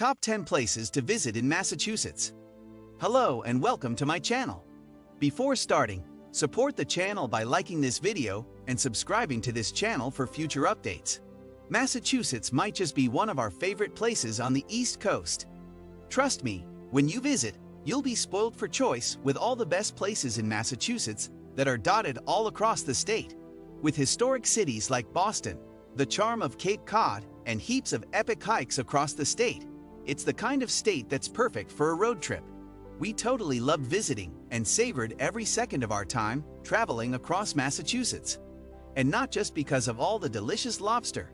Top 10 Places to Visit in Massachusetts. Hello and welcome to my channel. Before starting, support the channel by liking this video and subscribing to this channel for future updates. Massachusetts might just be one of our favorite places on the East Coast. Trust me, when you visit, you'll be spoiled for choice with all the best places in Massachusetts that are dotted all across the state. With historic cities like Boston, the charm of Cape Cod, and heaps of epic hikes across the state, it's the kind of state that's perfect for a road trip. We totally loved visiting and savored every second of our time traveling across Massachusetts. And not just because of all the delicious lobster.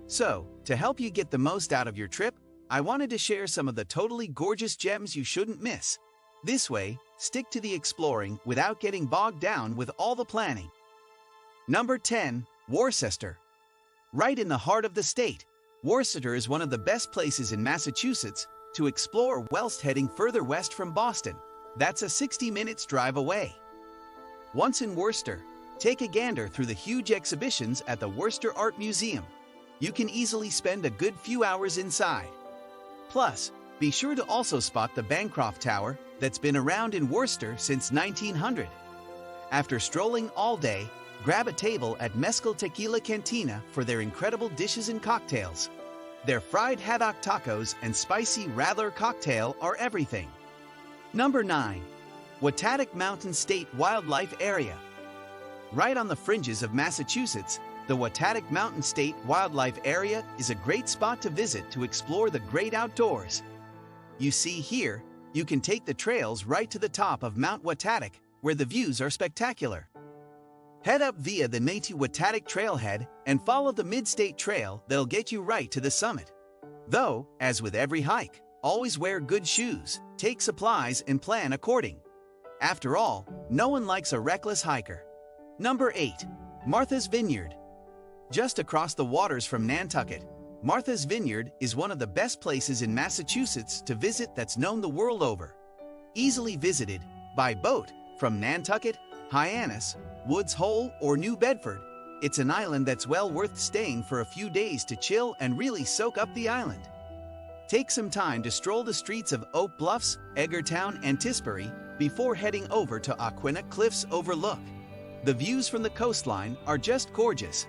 So, to help you get the most out of your trip, I wanted to share some of the totally gorgeous gems you shouldn't miss. This way, stick to the exploring without getting bogged down with all the planning. Number 10. Worcester. Right in the heart of the state, Worcester is one of the best places in Massachusetts to explore whilst heading further west from Boston. That's a 60 minutes drive away. Once in Worcester, take a gander through the huge exhibitions at the Worcester Art Museum. You can easily spend a good few hours inside. Plus, be sure to also spot the Bancroft Tower that's been around in Worcester since 1900. After strolling all day, grab a table at Mezcal Tequila Cantina for their incredible dishes and cocktails. Their fried haddock tacos and spicy Radler cocktail are everything. Number 9. Watauga Mountain State Wildlife Area. Right on the fringes of Massachusetts, the Watauga Mountain State Wildlife Area is a great spot to visit to explore the great outdoors. You see here, you can take the trails right to the top of Mount Watauga, where the views are spectacular. Head up via the Watauga Trailhead and follow the Mid-State Trail that'll get you right to the summit. Though, as with every hike, always wear good shoes, take supplies and plan according. After all, no one likes a reckless hiker. Number 8. Martha's Vineyard. Just across the waters from Nantucket, Martha's Vineyard is one of the best places in Massachusetts to visit that's known the world over. Easily visited by boat from Nantucket, Hyannis, Woods Hole, or New Bedford, it's an island that's well worth staying for a few days to chill and really soak up the island. Take some time to stroll the streets of Oak Bluffs, Edgartown, and Tisbury before heading over to Aquina Cliffs Overlook. The views from the coastline are just gorgeous.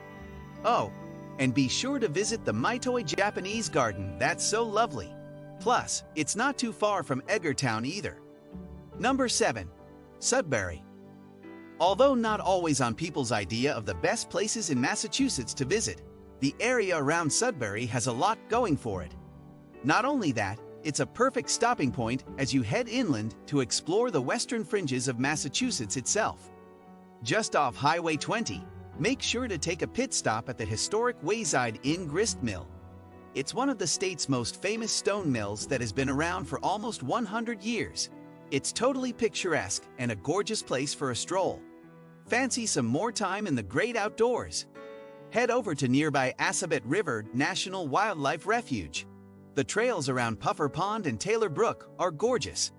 Oh, and be sure to visit the Maitoi Japanese Garden, that's so lovely. Plus, it's not too far from Edgartown either. Number 7. Sudbury. Although not always on people's idea of the best places in Massachusetts to visit, the area around Sudbury has a lot going for it. Not only that, it's a perfect stopping point as you head inland to explore the western fringes of Massachusetts itself. Just off Highway 20, make sure to take a pit stop at the historic Wayside Inn Grist Mill. It's one of the state's most famous stone mills that has been around for almost 100 years. It's totally picturesque and a gorgeous place for a stroll. Fancy some more time in the great outdoors? Head over to nearby Assabet River National Wildlife Refuge. The trails around Puffer Pond and Taylor Brook are gorgeous.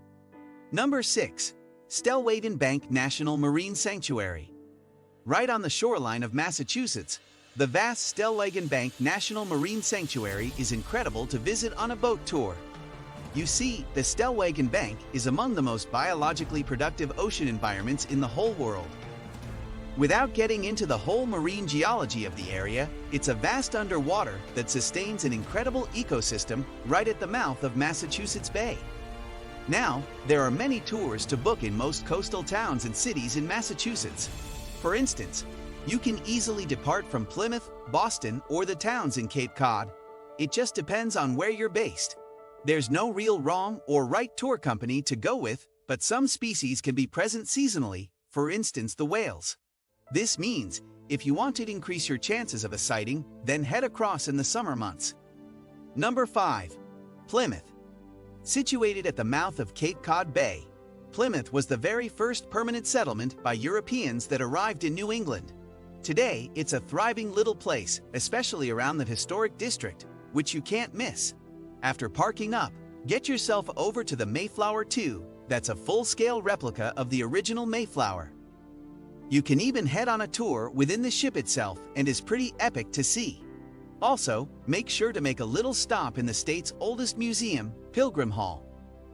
Number 6. Stellwagen Bank National Marine Sanctuary. Right on the shoreline of Massachusetts, the vast Stellwagen Bank National Marine Sanctuary is incredible to visit on a boat tour. You see, the Stellwagen Bank is among the most biologically productive ocean environments in the whole world. Without getting into the whole marine geology of the area, it's a vast underwater that sustains an incredible ecosystem right at the mouth of Massachusetts Bay. Now, there are many tours to book in most coastal towns and cities in Massachusetts. For instance, you can easily depart from Plymouth, Boston, or the towns in Cape Cod. It just depends on where you're based. There's no real wrong or right tour company to go with, but some species can be present seasonally, for instance the whales. This means, if you want to increase your chances of a sighting, then head across in the summer months. Number 5. Plymouth. Situated at the mouth of Cape Cod Bay, Plymouth was the very first permanent settlement by Europeans that arrived in New England. Today, it's a thriving little place, especially around the historic district, which you can't miss. After parking up, get yourself over to the Mayflower 2, that's a full-scale replica of the original Mayflower. You can even head on a tour within the ship itself and is pretty epic to see. Also, make sure to make a little stop in the state's oldest museum, Pilgrim Hall.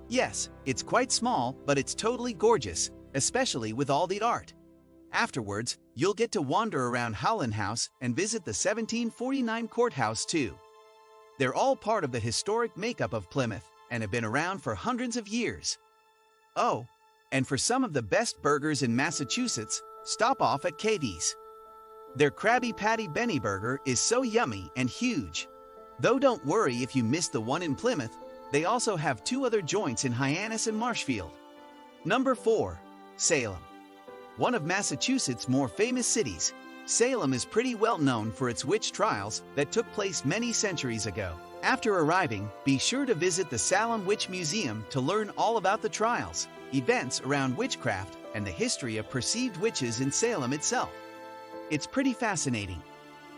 Yes, it's quite small, but it's totally gorgeous, especially with all the art. Afterwards, you'll get to wander around Howland House and visit the 1749 courthouse too. They're all part of the historic makeup of Plymouth and have been around for hundreds of years. Oh, and for some of the best burgers in Massachusetts, stop off at Katie's. Their Krabby Patty Benny Burger is so yummy and huge. Though don't worry if you missed the one in Plymouth, they also have 2 other joints in Hyannis and Marshfield. Number 4. Salem. One of Massachusetts' more famous cities, Salem is pretty well known for its witch trials that took place many centuries ago. After arriving, be sure to visit the Salem Witch Museum to learn all about the trials, events around witchcraft, and the history of perceived witches in Salem itself. It's pretty fascinating.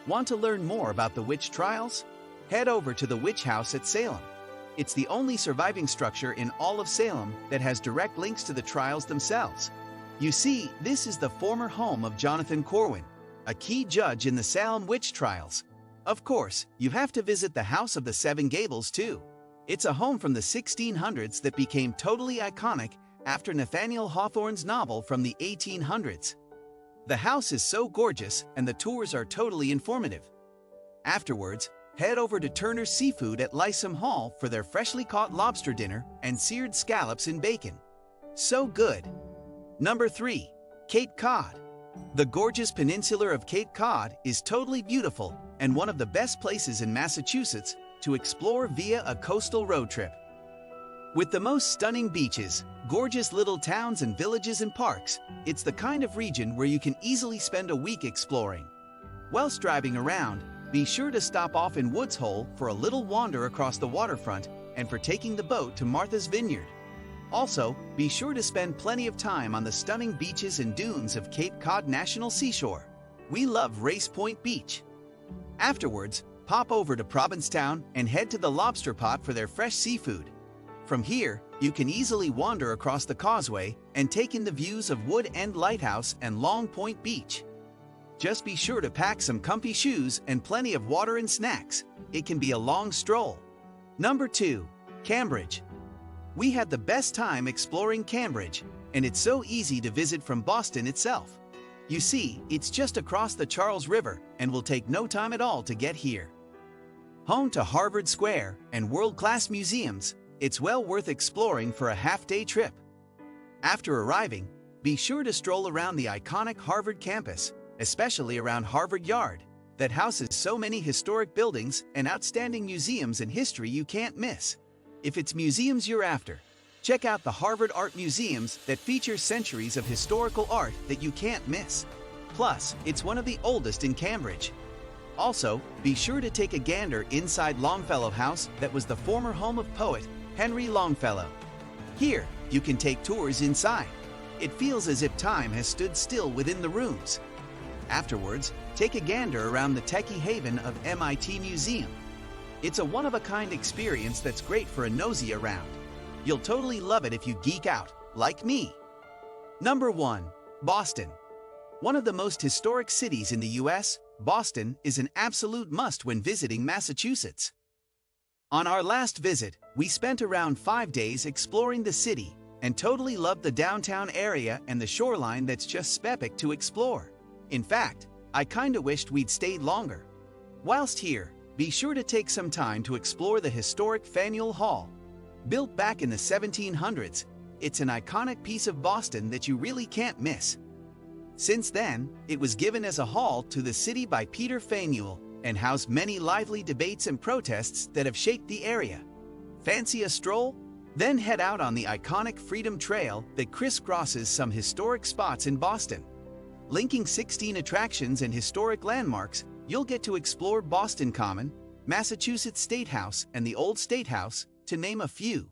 Want to learn more about the witch trials? Head over to the Witch House at Salem. It's the only surviving structure in all of Salem that has direct links to the trials themselves. You see, this is the former home of Jonathan Corwin, a key judge in the Salem witch trials. Of course, you have to visit the House of the Seven Gables too. It's a home from the 1600s that became totally iconic after Nathaniel Hawthorne's novel from the 1800s. The house is so gorgeous and the tours are totally informative. Afterwards, head over to Turner's Seafood at Lysom Hall for their freshly caught lobster dinner and seared scallops and bacon. So good! Number 3. Cape Cod. The gorgeous peninsula of Cape Cod is totally beautiful and one of the best places in Massachusetts to explore via a coastal road trip. With the most stunning beaches, gorgeous little towns and villages and parks, it's the kind of region where you can easily spend a week exploring. Whilst driving around, be sure to stop off in Woods Hole for a little wander across the waterfront and for taking the boat to Martha's Vineyard. Also, be sure to spend plenty of time on the stunning beaches and dunes of Cape Cod National Seashore. We love Race Point Beach. Afterwards, pop over to Provincetown and head to the Lobster Pot for their fresh seafood. From here, you can easily wander across the causeway and take in the views of Wood End Lighthouse and Long Point Beach. Just be sure to pack some comfy shoes and plenty of water and snacks. It can be a long stroll. Number 2. Cambridge. We had the best time exploring Cambridge, and it's so easy to visit from Boston itself. You see, it's just across the Charles River and will take no time at all to get here. Home to Harvard Square and world-class museums, it's well worth exploring for a half-day trip. After arriving, be sure to stroll around the iconic Harvard campus, especially around Harvard Yard, that houses so many historic buildings and outstanding museums and history you can't miss. If it's museums you're after, check out the Harvard Art Museums that feature centuries of historical art that you can't miss. Plus, it's one of the oldest in Cambridge. Also, be sure to take a gander inside Longfellow House that was the former home of poet Henry Longfellow. Here, you can take tours inside. It feels as if time has stood still within the rooms. Afterwards, take a gander around the techie haven of MIT Museum. It's a one-of-a-kind experience that's great for a nosy around. You'll totally love it if you geek out, like me. Number 1. Boston. One of the most historic cities in the US, Boston is an absolute must when visiting Massachusetts. On our last visit, we spent around 5 days exploring the city and totally loved the downtown area and the shoreline that's just epic to explore. In fact, I kinda wished we'd stayed longer. Whilst here, be sure to take some time to explore the historic Faneuil Hall. Built back in the 1700s, it's an iconic piece of Boston that you really can't miss. Since then, it was given as a hall to the city by Peter Faneuil and housed many lively debates and protests that have shaped the area. Fancy a stroll? Then head out on the iconic Freedom Trail that crisscrosses some historic spots in Boston. Linking 16 attractions and historic landmarks, you'll get to explore Boston Common, Massachusetts State House, and the Old State House, to name a few.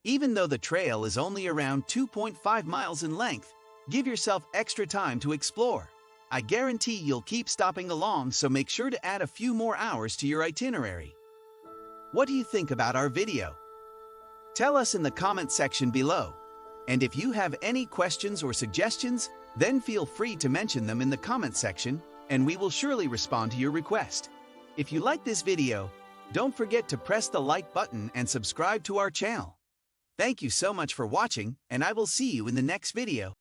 Even though the trail is only around 2.5 miles in length, give yourself extra time to explore. I guarantee you'll keep stopping along, so make sure to add a few more hours to your itinerary. What do you think about our video? Tell us in the comment section below. And if you have any questions or suggestions, then feel free to mention them in the comment section, and we will surely respond to your request. If you like this video, don't forget to press the like button and subscribe to our channel. Thank you so much for watching, and I will see you in the next video.